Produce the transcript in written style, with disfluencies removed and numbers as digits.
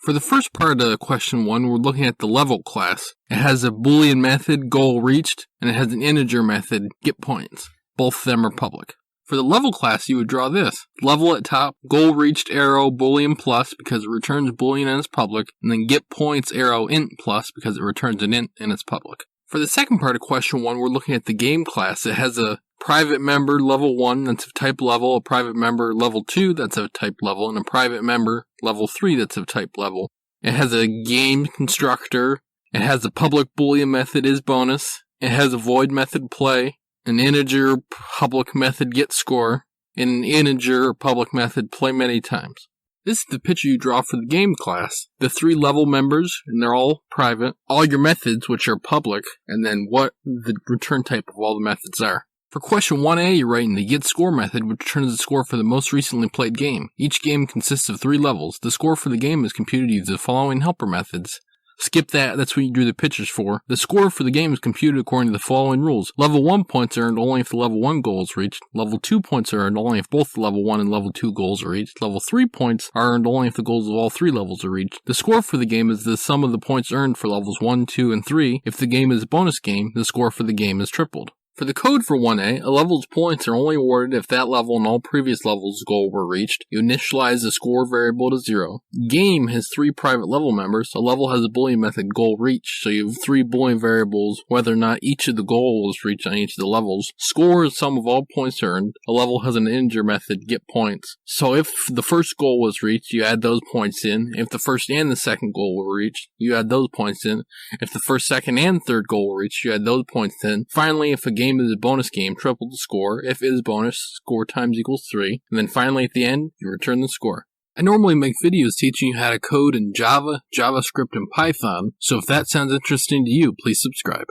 For the first part of question 1, we're looking at the level class. It has a Boolean method, goal reached, and it has an integer method, get points. Both of them are public. For the level class, you would draw this. Level at top, goal reached arrow, Boolean plus because it returns Boolean and it's public, and then get points arrow int plus because it returns an int and it's public. For the second part of question 1, we're looking at the game class. It has a private member level 1 that's of type level, a private member level 2 that's of type level, and a private member level 3 that's of type level. It has a game constructor. It has a public Boolean method is bonus. It has a void method play, an integer public method getScore, and an integer public method play many times. This is the picture you draw for the game class. The 3 level members, and they're all private. All your methods, which are public, and then what the return type of all the methods are. For question 1a, you're writing the getScore method, which returns the score for the most recently played game. Each game consists of 3 levels. The score for the game is computed using the following helper methods. Skip that, that's what you drew the pictures for. The score for the game is computed according to the following rules. Level 1 points are earned only if the level 1 goal is reached. Level 2 points are earned only if both the level 1 and level 2 goals are reached. Level 3 points are earned only if the goals of all 3 levels are reached. The score for the game is the sum of the points earned for levels 1, 2, and 3. If the game is a bonus game, the score for the game is tripled. For the code for 1A, a level's points are only awarded if that level and all previous levels' goal were reached. You initialize the score variable to 0. Game has 3 private level members. A level has a Boolean method goal reached, so you have 3 Boolean variables whether or not each of the goals was reached on each of the levels. Score is sum of all points earned. A level has an integer method get points. So if the first goal was reached, you add those points in. If the first and the second goal were reached, you add those points in. If the first, second, and third goal were reached, you add those points in. Finally, if a game is a bonus game, triple the score. If it is bonus, score times equals 3. And then finally at the end, you return the score. I normally make videos teaching you how to code in Java, JavaScript, and Python, so if that sounds interesting to you, please subscribe.